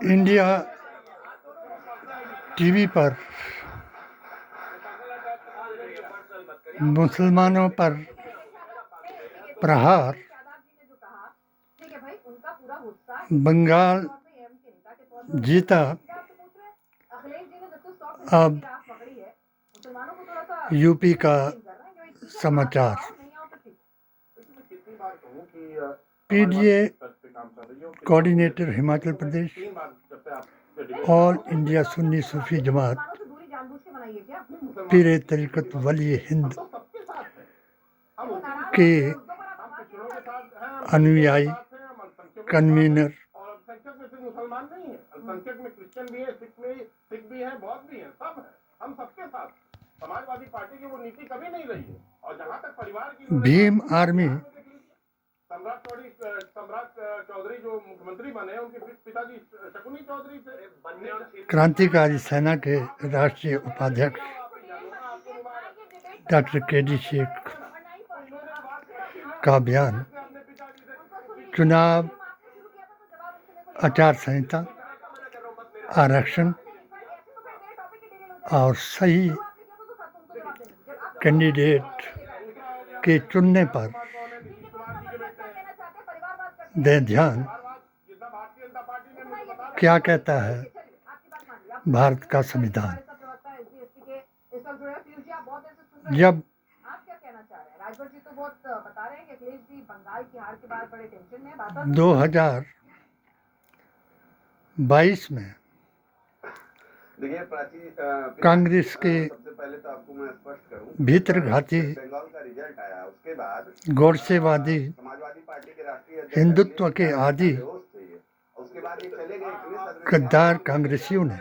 India TV पर मुसलमानों पर प्रहार, बंगाल जीता, अब यूपी का समाचार। PDA coordinator Himachal Pradesh, all India Sunni सूफी जमात पीर तरीक़त वली हिंद के अनुयायी कन्वीनर मुसलमान नहीं है, अल्पसंख्यक में क्रिश्चियन भी है, सिख भी है, बौद्ध भी है, सब है, हम सबके साथ। समाजवादी पार्टी की वो नीति कभी नहीं रही है। और जहाँ तक परिवार की भीम आर्मी सम्राट चौधरी जो मुख्यमंत्री बने, उनके पिताजी शकुनी चौधरी थे। क्रांतिकारी सेना के राष्ट्रीय उपाध्यक्ष डॉक्टर के.डी. शेख का बयान, चुनाव आचार संहिता, आरक्षण और सही कैंडिडेट के चुनने पर दे ध्यान। क्या कहता है भारत का संविधान? जब 2022 में कांग्रेस के भीतरघाती गोडसेवादी हिंदुत्व के आदि गद्दार कांग्रेसियों ने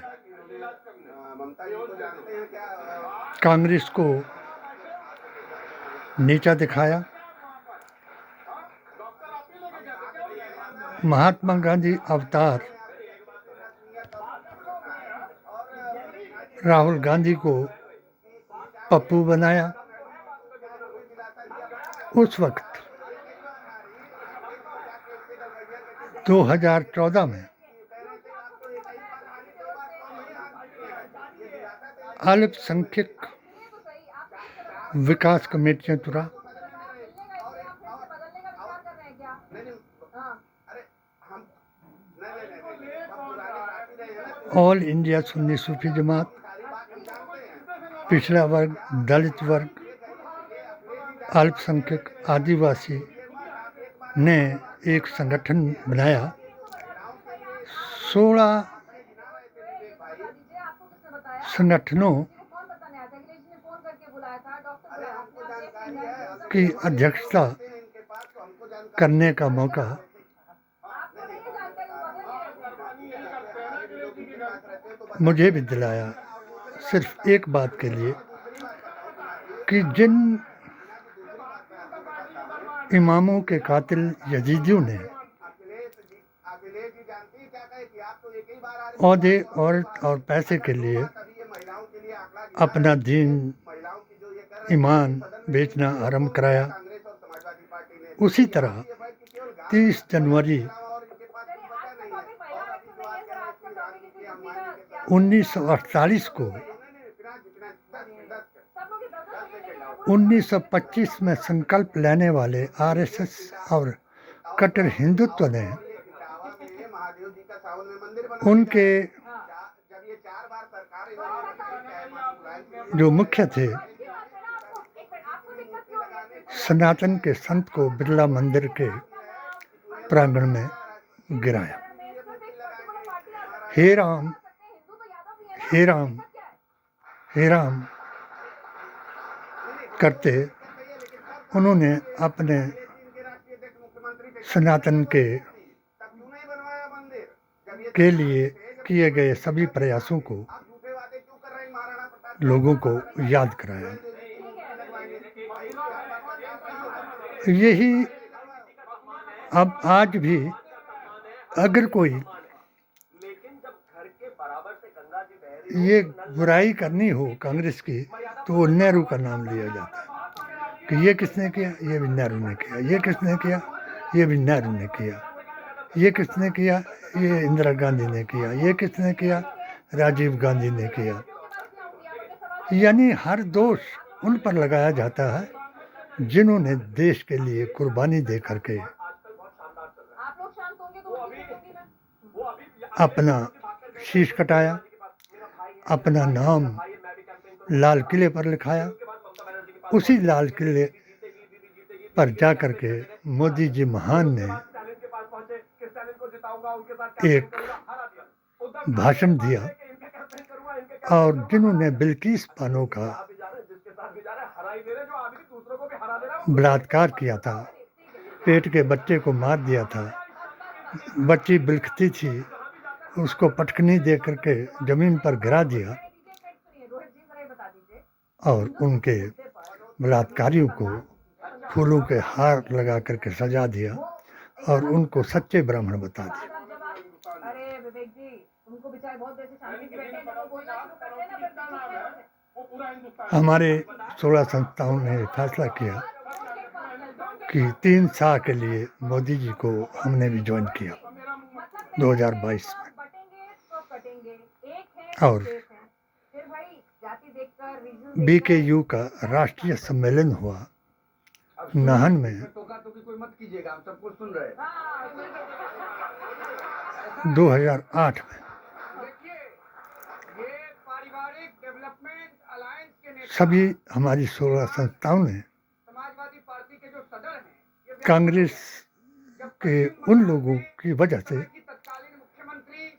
कांग्रेस को नीचा दिखाया। महात्मा गांधी अवतार राहुल गांधी को पप्पू बनाया। उस वक्त 2014 में अल्पसंख्यक विकास कमेटियां चुरा, ऑल इंडिया सुन्नी सूफी जमात, पिछड़ा वर्ग, दलित वर्ग, अल्पसंख्यक, आदिवासी ने एक संगठन बनाया। 16 संगठनों की अध्यक्षता करने का मौका मुझे भी दिलाया, सिर्फ एक बात के लिए कि जिन इमामों के कातिल यजीदियों ने औहदे, औरत और पैसे के लिए अपना दीन, ईमान बेचना आरंभ कराया, उसी तरह 30 जनवरी 1948 को 1925 में संकल्प लेने वाले आरएसएस और कट्टर हिंदुत्व ने उनके जो मुख्य थे सनातन के संत को बिरला मंदिर के प्रांगण में गिराया। हे राम, हे राम, हे राम करते उन्होंने अपने सनातन के लिए किए गए सभी प्रयासों को लोगों को याद कराया। यही अब आज भी अगर कोई ये बुराई करनी हो कांग्रेस की तो वो नेहरू का नाम लिया जाता है कि ये किसने किया, ये भी नेहरू ने किया, ये किसने किया, ये भी नेहरू ने किया। ये किसने किया? ये इंदिरा गांधी ने किया। ये किसने किया? राजीव गांधी ने किया। यानी हर दोष उन पर लगाया जाता है जिन्होंने देश के लिए कुर्बानी दे करके अपना शीश कटाया, अपना नाम लाल किले पर लिखाया। उसी लाल किले पर जा कर के मोदी जी महान ने एक भाषण दिया और जिन्होंने बिल्किस बानो का बलात्कार किया था, पेट के बच्चे को मार दिया था, बच्ची बिलखती थी, उसको पटकनी दे करके जमीन पर गिरा दिया और उनके बलात्कारियों को फूलों के हार लगा करके सजा दिया और उनको सच्चे ब्राह्मण बता दिया। अरे विवेक जी, उनको बेचारे बहुत देर से शांति से बैठे हैं, जब वो बोलना शुरू करते हैं ना, फिर गुस्से होते हैं। हमारे 16 संस्थाओं ने फैसला किया कि 3 साल के लिए मोदी जी को हमने भी ज्वाइन किया 2022 में। और BKU का राष्ट्रीय सम्मेलन हुआ नाहन में 2008 में। सभी हमारी 16 संस्थाओं ने कांग्रेस के उन लोगों की वजह से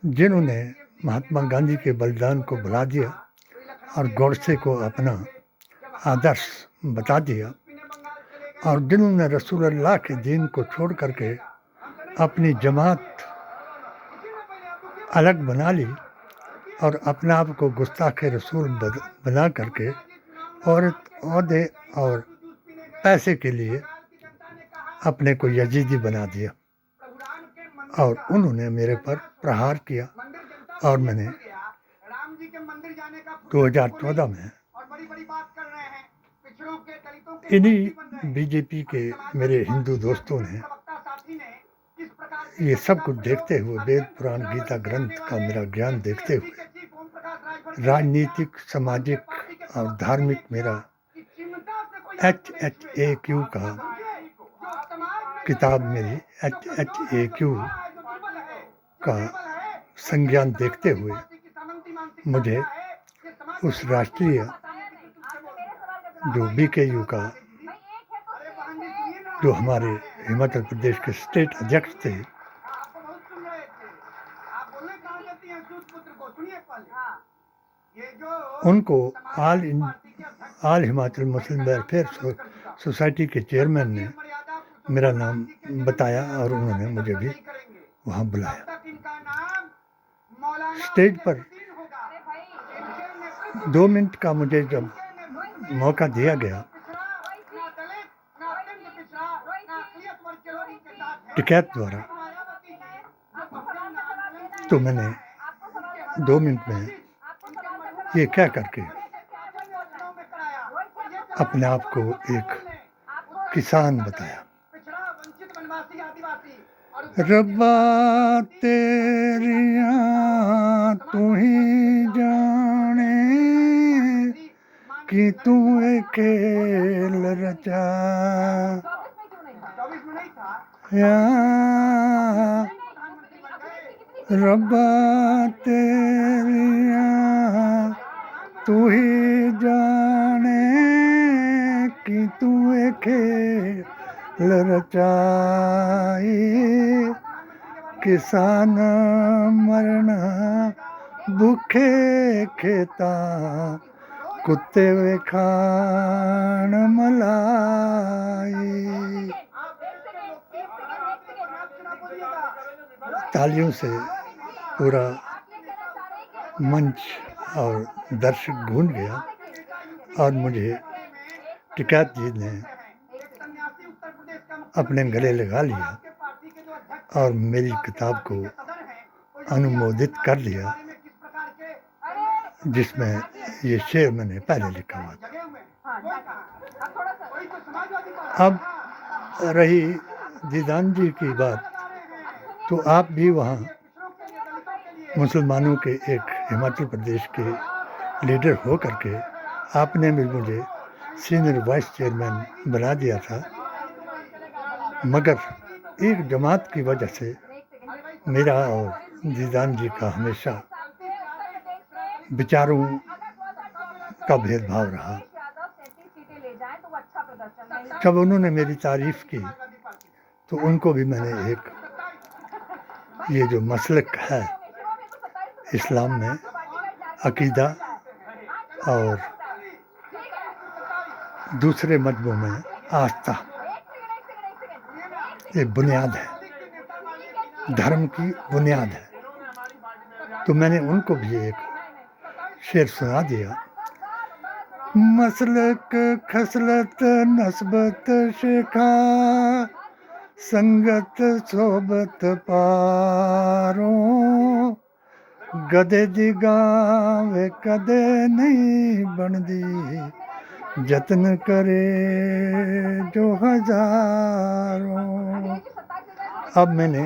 जिन्होंने महात्मा गांधी के बलिदान को भुला दिया और गोडसे को अपना आदर्श बता दिया और जिन्होंने रसूलुल्लाह के दीन को छोड़ करके अपनी जमात अलग बना ली और अपने आप को गुस्ताखे रसूल बना करके औरत औहदे और पैसे के लिए अपने को यजीदी बना दिया और उन्होंने मेरे पर प्रहार किया और मैंने 2014 में इन्हीं बीजेपी के मेरे हिंदू दोस्तों ने ये सब कुछ देखते हुए, वेद पुराण गीता ग्रंथ का मेरा ज्ञान देखते हुए, राजनीतिक, सामाजिक और धार्मिक मेरा HHAQ का किताब मेरी HHAQ का संज्ञान देखते हुए मुझे उस राष्ट्रीय जो BKU का जो हमारे हिमाचल प्रदेश के स्टेट अध्यक्ष थे उनको ऑल हिमाचल मुस्लिम वेलफेयर सोसाइटी के चेयरमैन ने मेरा नाम बताया और उन्होंने मुझे भी वहाँ बुलाया। स्टेज पर 2 मिनट का मुझे जब मौका दिया गया टिकैत द्वारा, तो मैंने 2 मिनट में ये कह करके अपने आप को एक किसान बताया। रब्बा तेरिया तू ही जाने कि तू एक खेल रचा या रब्बा तेरिया तू ही जाने कि तू एक खेल रचाई किसान मरना भूखे खेता कुत्ते वे खान मलाई। तालियों से पूरा मंच और दर्शक गूंज गया और मुझे टिकैत जी ने अपने गले लगा लिया और मेरी किताब को अनुमोदित कर लिया जिसमें ये शेर मैंने पहले लिखा हुआ था। अब रही जीदान जी की बात, तो आप भी वहाँ मुसलमानों के एक हिमाचल प्रदेश के लीडर हो करके आपने भी मुझे सीनियर वाइस चेयरमैन बना दिया था, मगर एक जमात की वजह से मेरा और जीदान जी का हमेशा विचारों का भेदभाव रहा। जब उन्होंने मेरी तारीफ की तो उनको भी मैंने एक ये जो मसलक है इस्लाम में अकीदा और दूसरे मजहबों में आस्था, ये बुनियाद है, धर्म की बुनियाद है, तो मैंने उनको भी एक शेर सुना दिया। मसलक खसलत नस्बत शिखा संगत सोबत पारो गधे दी गावे कदे नहीं बनदी जतन करे जो हजारों। अब मैंने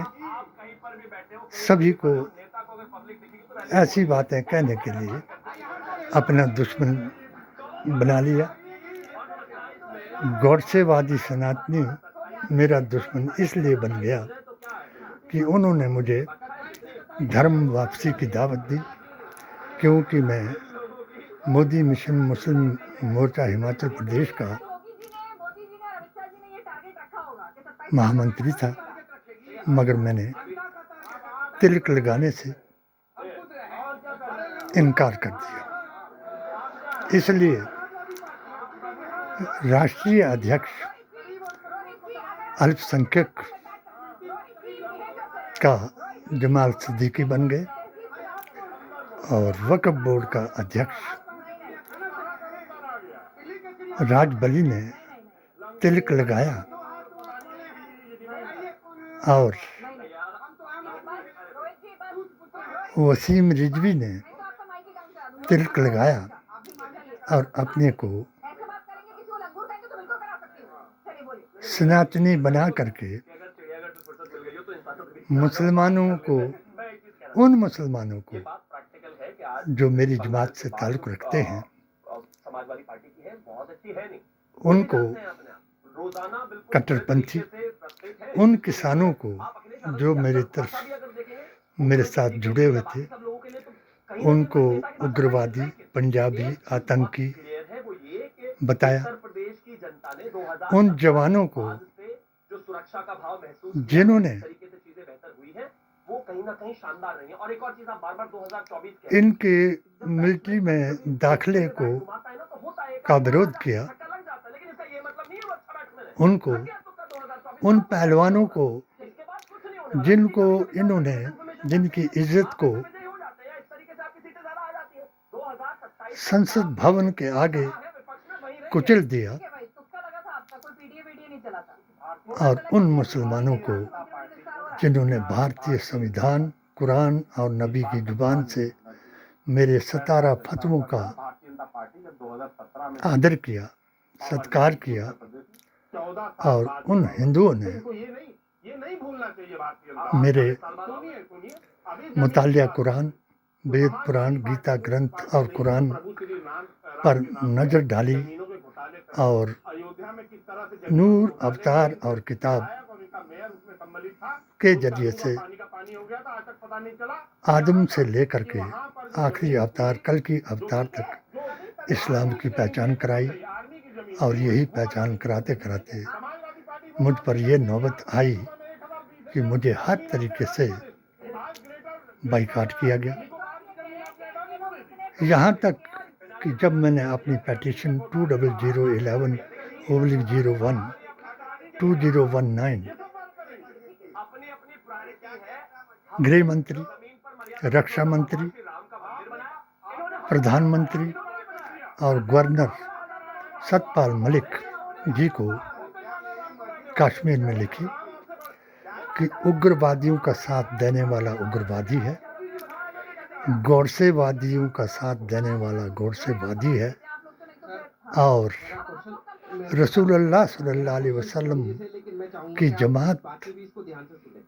सभी को ऐसी बातें कहने के लिए अपना दुश्मन बना लिया। गौडसेवादी सनातनी मेरा दुश्मन इसलिए बन गया कि उन्होंने मुझे धर्म वापसी की दावत दी, क्योंकि मैं मोदी मिशन मुस्लिम मोर्चा हिमाचल प्रदेश का महामंत्री था, मगर मैंने तिलक लगाने से इनकार कर दिया। इसलिए राष्ट्रीय अध्यक्ष अल्पसंख्यक का जमाल सिद्दीकी बन गए और वक्फ बोर्ड का अध्यक्ष राजबली ने तिलक लगाया और वसीम रिजवी ने तिलक लगाया और अपने को सनातनी बना करके मुसलमानों को, उन मुसलमानों को जो मेरी जमात से ताल्लुक़ रखते हैं, उनको कट्टरपंथी, उन किसानों को जो मेरे साथ जुड़े हुए थे, उनको उग्रवादी, पंजाबी, आतंकी बताया। उन जवानों को जिन्होंने इनके मिलिट्री में दाखिले का विरोध किया, उनको, उन पहलवानों को जिनको इन्होंने, जिनकी इज्जत को संसद भवन के आगे कुचल दिया, और उन मुसलमानों को जिन्होंने भारतीय संविधान, कुरान और नबी की जुबान से मेरे 17 फतवों का आदर किया, सत्कार किया, और उन हिंदुओं ने मेरे मुतालिया कुरान, वेद पुराण, गीता ग्रंथ और कुरान पर नज़र डाली और नूर अवतार और किताब के जरिए से आदम से लेकर के आखिरी अवतार, कल की अवतार तक इस्लाम की पहचान कराई। और यही पहचान कराते कराते मुझ पर यह नौबत आई कि मुझे हर तरीके से बाइकाट किया गया। यहाँ तक कि जब मैंने अपनी पेटिशन 20011/01/2019 गृह मंत्री, रक्षा मंत्री, प्रधानमंत्री और गवर्नर सतपाल मलिक जी को कश्मीर में लिखी कि उग्रवादियों का साथ देने वाला उग्रवादी है, गौडसेवादियों का साथ देने वाला गौडसेवादी है, और रसूलुल्लाह सल्लल्लाहु अलैहि वसल्लम चाहूंगा कि आप जमात बातें भी इसको ध्यान से सुने।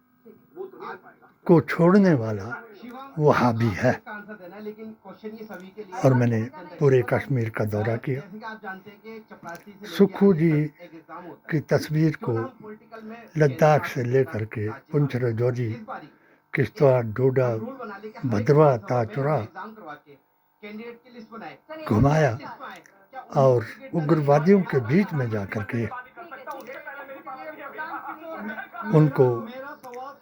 वो तो नहीं हो पाएगा। को छोड़ने वाला शिवम, वहाबी है। आपको इसका आंसर देना है, लेकिन क्वेश्चन ये सभी के लिए और मैंने पूरे कश्मीर का दौरा किया। जैसे कि आप जानते हैं कि चपरासी से लेके सुक्खू आगे जी तक एक एग्जाम होता की है। तस्वीर क्यों को ना हम पॉलिटिकल में लद्दाख केंद्र से शासित लेकर के राज्य पुंछ में राजौरी, इस बारी किश्तवाड़, डोडा, हम रूल बना ले कि हर एक भद्रवाह, विधानसभा में हम ताचुरा एग्जाम करवा के कैंडिडेट की लिस्ट बनाए, घुमाया लिस्ट में आए। क्या उनको और टिकट मिलेगा? उग्रवादियों के बीच में जा कर के उनको मेरा सवाल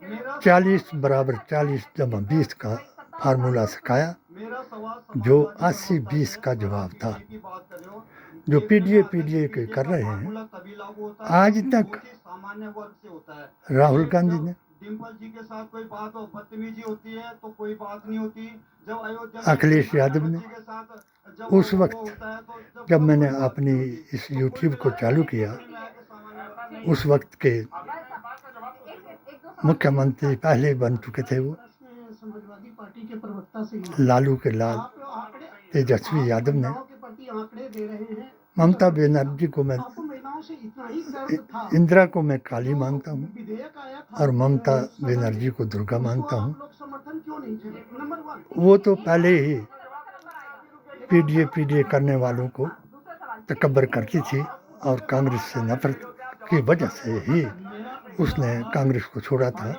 मेरा 40 बराबर 40 जमा 20 का फार्मूला सिखाया, मेरा सवाल जो 80-20 का जवाब था। की बात कर रहे हो, जो पीडीए के कर रहे हैं, फार्मूला तभी लागू होता है आज तक बहुत ही सामान्य वर्ग से होता है। राहुल गांधी ने, डिम्पल जी के साथ कोई बात हो, बदतमीजी होती है तो कोई बात नहीं होती। जब अयोध्या में अखिलेश यादव ने, जी के साथ जब उस वो वक्त होता है तो जब मैंने कोई बात अपनी नहीं होती। इस यूट्यूब को चालू किया, सामान्य उस वक्त के मुख्यमंत्री पहले ही बन चुके थे, वो समाजवादी पार्टी के प्रवक्ता से लालू के लाल तेजस्वी यादव ने के प्रति आंकड़े दे रहे हैं। ममता बनर्जी को मैं, आपको महिलाओं से इतना ही गर्व था। इंदिरा को मैं काली मानता हूँ विधेयक आया था और ममता बनर्जी को दुर्गा मानता हूँ। आप लोग समर्थन क्यों नहीं थे? नंबर 1 वो तो पहले ही पीडीए करने वालों को तकबर करती थी और कांग्रेस से नफरत की वजह से ही उसने कांग्रेस को छोड़ा था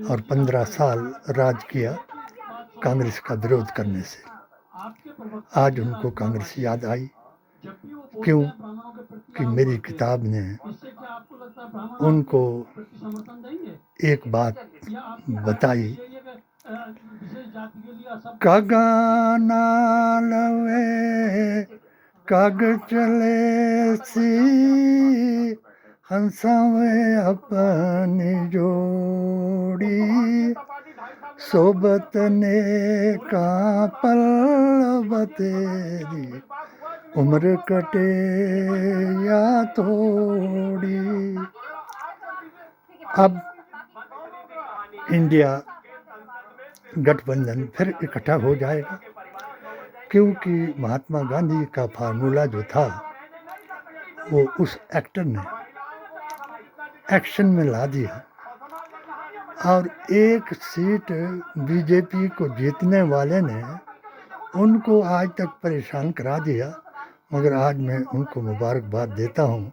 और 15 साल राज किया कांग्रेस का विरोध करने से। आज उनको कांग्रेस याद आई, क्यों कि मेरी किताब ने उनको एक बात बताई, कागाना लवे काग चले सी हंसावे अपनी जोड़ी, सोबत ने का पल बतेरी, उम्र कटे या थोड़ी। अब इंडिया गठबंधन फिर इकट्ठा हो जाएगा, क्योंकि महात्मा गांधी का फार्मूला जो था वो उस एक्टर ने एक्शन में ला दिया और एक सीट बीजेपी को जीतने वाले ने उनको आज तक परेशान करा दिया। मगर आज मैं उनको मुबारकबाद देता हूँ,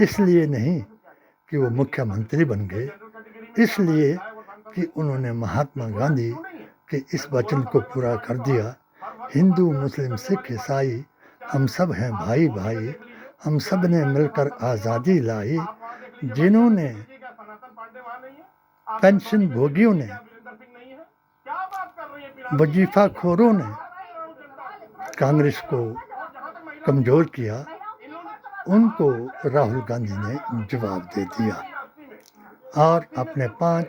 इसलिए नहीं कि वो मुख्यमंत्री बन गए, इसलिए कि उन्होंने महात्मा गांधी के इस वचन को पूरा कर दिया, हिंदू मुस्लिम सिख ईसाई हम सब हैं भाई भाई, हम सब ने मिलकर आज़ादी लाई। जिन्होंने पेंशन भोगियों ने, वजीफा खोरों ने कांग्रेस को कमज़ोर किया, उनको राहुल गांधी ने जवाब दे दिया और अपने 5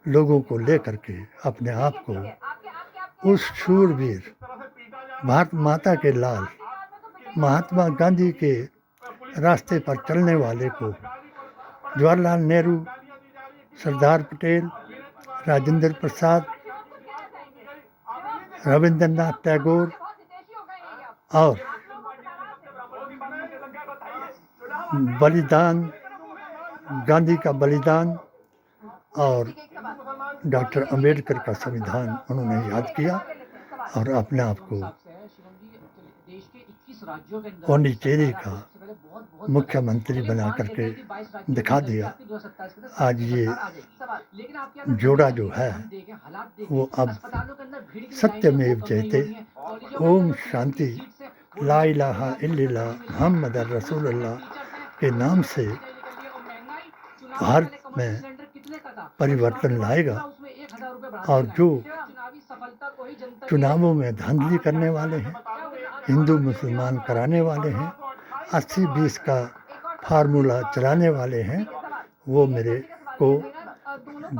लोगों को लेकर के अपने आप को उस शूरवीर भारत माता के लाल महात्मा गांधी के रास्ते पर चलने वाले को, जवाहरलाल नेहरू, सरदार पटेल, राजेंद्र प्रसाद, रविंद्रनाथ टैगोर और बलिदान, गांधी का बलिदान और डॉक्टर अंबेडकर का संविधान उन्होंने याद किया और अपने आप को पौंडीचेरी का मुख्यमंत्री बना करके दिखा दिया। आज ये जोड़ा जो है वो अब सत्यमेव जयते, ओम शांति, ला इलाहा इल्लल्लाह मुहम्मदुर रसूलुल्लाह के नाम से भारत में परिवर्तन लाएगा और जो चुनावों में धांधली करने वाले हैं, हिंदू मुसलमान कराने वाले हैं, 80-20 का फार्मूला चलाने वाले हैं, वो मेरे को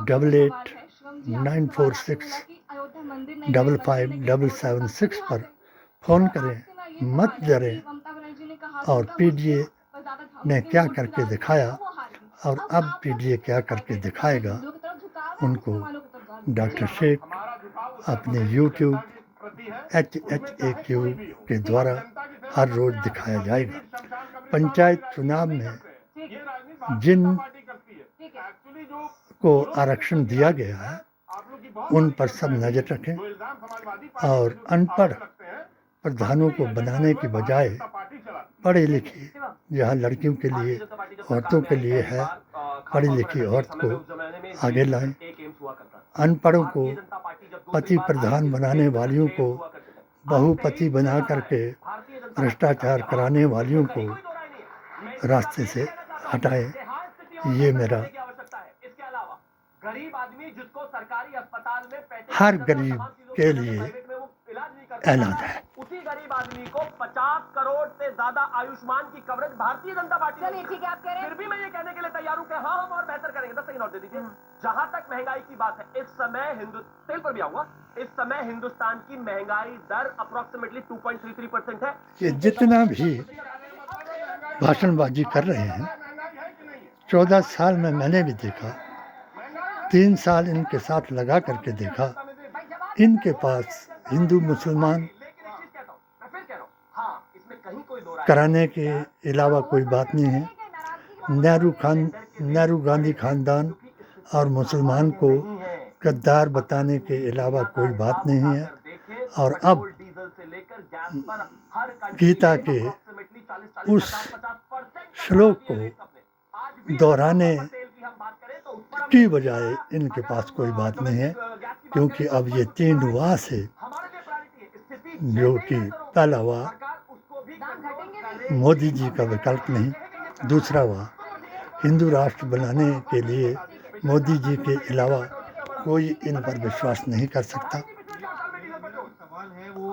8894655776 पर फ़ोन करें, मत डरें। और पीडीए ने क्या करके दिखाया और अब पीडीए क्या करके दिखाएगा, उनको डॉक्टर शेख अपने यूट्यूब HHAQ के द्वारा हर रोज़ दिखाया जाएगा। पंचायत चुनाव में जिन पार्टी करती है ठीक है एक्चुअली जो को आरक्षण दिया गया है आप लोग की बहुत उन बड़ी पर गलती सब है। नज़र रखें जो इल्जाम समाजवादी पार्टी और पे जो अनपढ़ आरोप लगते हैं, प्रधानों को बनाने की बजाय भारतीय जनता पार्टी चलाती है। पढ़ी लिखी शिवम जहाँ लड़कियों के लिए औरतों के लिए है पढ़ी लिखी औरत को आगे लाएं। अनपढ़ों को पति प्रधान बनाने वालियों को बहुपति बना करके भ्रष्टाचार कराने वालियों को रास्ते से हटाएं। ये मेरा गरीब आदमी जिसको सरकारी अस्पताल में पैसे हर गरीब के लिए इलाज नहीं कर ऐलान है। उसी गरीब आदमी को 50 करोड़ से ज्यादा आयुष्मान की कवरेज भारतीय जनता पार्टी चलिए ठीक है आप कह रहे फिर भी मैं ये कहने के लिए तैयार हूं कि हाँ हम और बेहतर करेंगे। 10 सेकंड और दे दीजिए। जहां तक महंगाई की बात है, इस समय तेल पर भी आऊंगा, इस समय हिंदुस्तान की महंगाई दर अप्रोक्सीमेटली 2.33% है। ये जितना भी भाषणबाजी कर रहे हैं 14 साल में मैंने भी देखा, 3 साल इनके साथ लगा करके देखा, इनके पास हिंदू मुसलमान कराने के अलावा कोई बात नहीं है। नेहरू गांधी खानदान और मुसलमान को गद्दार बताने के अलावा कोई बात नहीं है। और अब गीता के उस श्लोक को दोहराने की बजाय इनके पास कोई बात नहीं है, क्योंकि अब ये 3 वाह से, जो कि पहला वाह मोदी जी का विकल्प नहीं, दूसरा वाह हिंदू राष्ट्र बनाने के लिए मोदी जी के अलावा कोई इन पर विश्वास नहीं कर सकता, सवाल है वो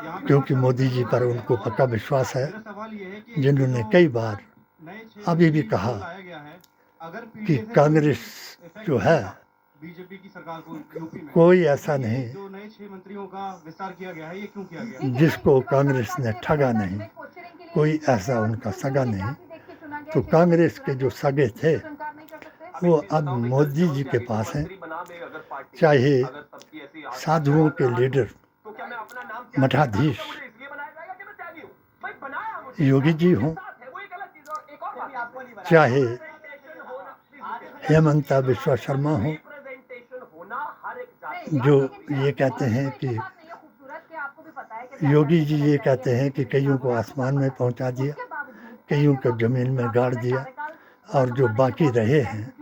यहाँ पे क्योंकि मोदी जी पर उनको पक्का विश्वास है, मेरा सवाल ये है कि जिन्होंने कई बार नए 6 अभी भी मंत्री कहा जो लाया गया है, अगर कि पीछे से कांग्रेस इफेक्ट जो है बीजेपी की सरकार को यूपी में कोई ऐसा नहीं जो नए 6 मंत्रियों का विस्तार किया गया है, ये क्यों किया गया है? जिसको कांग्रेस ने ठगा नहीं, कोई ऐसा उनका सगा नहीं। तो कांग्रेस के जो सगे थे वो अब मोदी जी के पास हैं, चाहे साधुओं के लीडर मठाधीश योगी जी हों, चाहे हेमंता बिश्वा शर्मा हों, जो ये कहते हैं कि योगी जी ये कहते हैं कि कईयों को आसमान में पहुंचा दिया, कईयों को ज़मीन में गाड़ दिया, और जो बाकी रहे हैं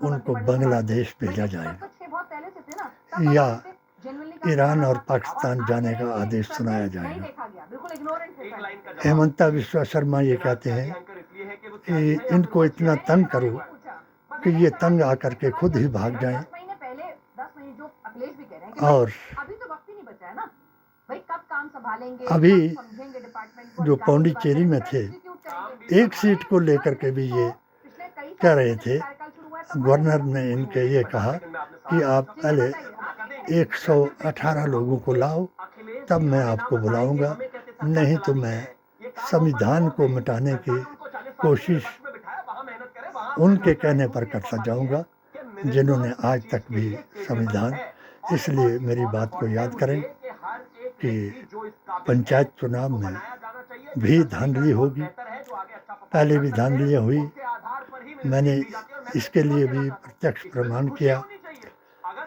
उनको बांग्लादेश भेजा जाएगा या ईरान और पाकिस्तान जाने का आदेश सुनाया जाएगा। हेमंता बिश्वा शर्मा ये कहते हैं कि इनको इतना तंग करो कि ये तंग आकर के खुद ही भाग जाएं, और अभी जो पौंडीचेरी में थे, एक सीट को लेकर के भी ये कह रहे थे, गवर्नर ने इनके ये कहा कि आप पहले 118 लोगों को लाओ, तब मैं आपको बुलाऊंगा, नहीं तो मैं संविधान को मिटाने की कोशिश उनके कहने पर करता जाऊंगा जिन्होंने आज तक भी संविधान। इसलिए मेरी बात को याद करें कि पंचायत चुनाव में भी धांधली होगी, पहले भी धांधलियाँ हुई, मैंने इसके लिए भी प्रत्यक्ष प्रमाण किया,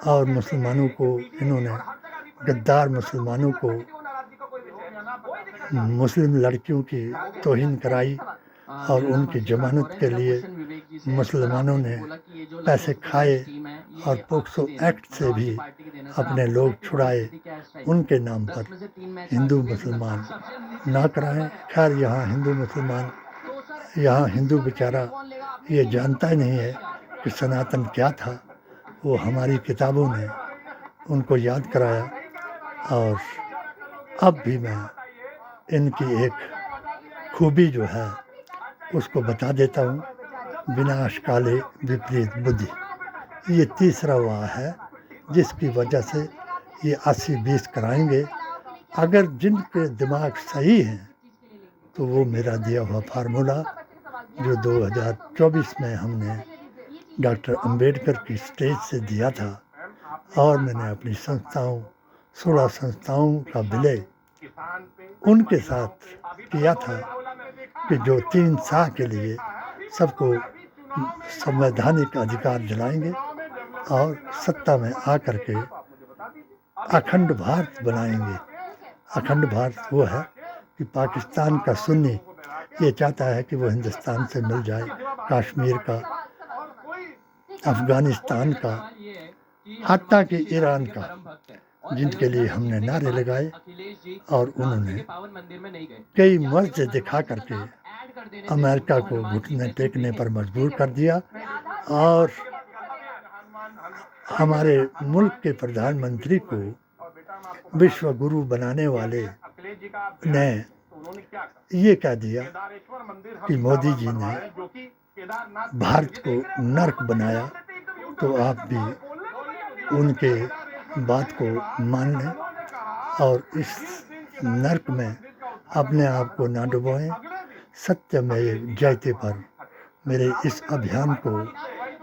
और मुसलमानों को इन्होंने, गद्दार मुसलमानों को, मुस्लिम लड़कियों की तौहीन कराई, और उनकी जमानत के लिए मुसलमानों ने पैसे खाए और पोक्सो एक्ट से भी अपने लोग छुड़ाए। उनके नाम पर हिंदू मुसलमान ना कराएं। खैर, यहाँ हिंदू मुसलमान, यहाँ हिंदू बेचारा ये जानता ही नहीं है कि सनातन क्या था। वो हमारी किताबों ने उनको याद कराया, और अब भी मैं इनकी एक खूबी जो है उसको बता देता हूँ। विनाश काले विपरीत बुद्धि, ये तीसरा वाह है जिसकी वजह से ये 80-20 कराएंगे। अगर जिनके दिमाग सही हैं तो वो मेरा दिया हुआ फार्मूला जो 2024 में हमने डॉक्टर अंबेडकर की स्टेज से दिया था, और मैंने अपनी संस्थाओं 16 संस्थाओं का विलय उनके साथ किया था कि जो 3 साल के लिए सबको संवैधानिक अधिकार दिलाएंगे और सत्ता में आकर के अखंड भारत बनाएंगे। अखंड भारत वो है कि पाकिस्तान का सुन्नी ये चाहता है कि वो हिंदुस्तान से मिल जाए, कश्मीर का, अफगानिस्तान का, हत्ता कि ईरान का, जिनके लिए हमने नारे लगाए और उन्होंने कई मर्ज दिखा करके अमेरिका को घुटने टेकने पर मजबूर कर दिया और हमारे मुल्क के प्रधानमंत्री को विश्व गुरु बनाने वाले ने ये कह दिया कि मोदी जी ने भारत को नर्क बनाया, तो आप भी उनके बात को मान लें और इस नर्क में अपने आप को ना डुबोएं। सत्यमेव जयते पर मेरे इस अभियान को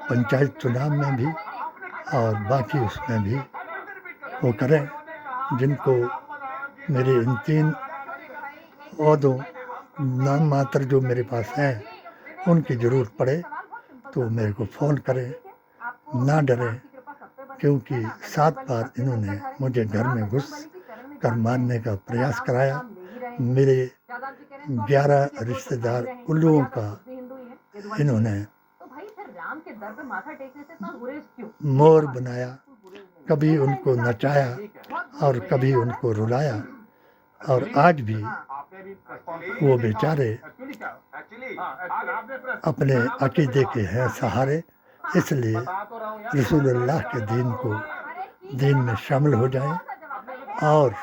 पंचायत चुनाव में भी और बाकी उसमें भी वो करें, जिनको मेरे इन 3 ओहदों नाम मात्र जो मेरे पास हैं उनकी ज़रूरत पड़े तो मेरे को फ़ोन करें, ना डरें, क्योंकि 7 बार इन्होंने मुझे घर में घुस कर मारने का प्रयास कराया। मेरे 11 रिश्तेदार उल्लुओं का इन्होंने मोर बनाया, कभी उनको नचाया और कभी उनको रुलाया, और आज भी वो बेचारे अपने अकीदे के हैं सहारे, इसलिए रसूलुल्लाह के दीन में शामिल हो जाएं और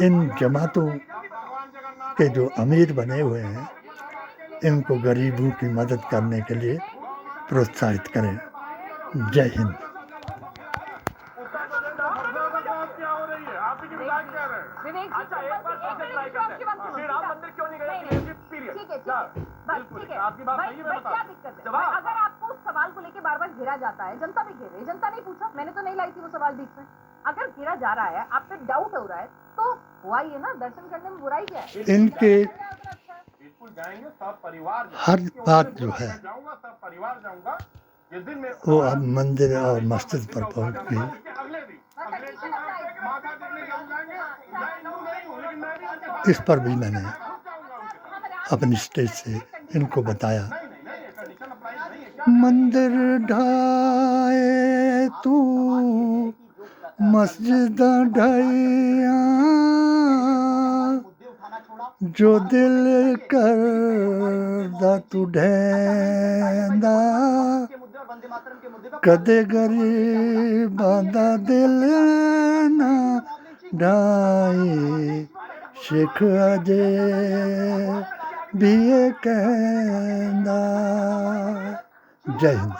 इन जमातों के जो अमीर बने हुए हैं इनको गरीबों की मदद करने के लिए प्रोत्साहित करें। जय हिंद। अच्छा, एक बार फिर से ट्राई करते हैं। श्री राम मंदिर क्यों नहीं गए? ठीक है, बस ठीक है। आपकी बात सही है, मैं क्या दिक्कत है? भाई, अगर आपको उस सवाल को लेके बार-बार घेरा जाता है, जनता भी घेर रही है, जनता नहीं पूछा, मैंने तो नहीं लाई थी वो सवाल बीच में। अगर घेरा जा रहा है, आप पे डाउट हो रहा है, तो हुआ ना, दर्शन करने में बुराई क्या है? इनके बिल्कुल जाएंगे, सब परिवार हर बात जो है जाऊंगा, सब परिवार जाऊंगा। जिस दिन मैं वो अब मंदिर और मस्जिद पर पहुंच गई। अगले दिन माता टेकने जाएंगे। मैं हिंदू नहीं हूं, लेकिन मैं भी उनके साथ इस पर भी मैंने अपनी स्टेज से इनको बताया। मंदिर ढाए तू मस्जिद ढाइया, जो दिल करदा तू ढैंदा, कदे गरीबां दा दिल ना ढाई, शेख अजे भी ये कहंदा। जय हिंद।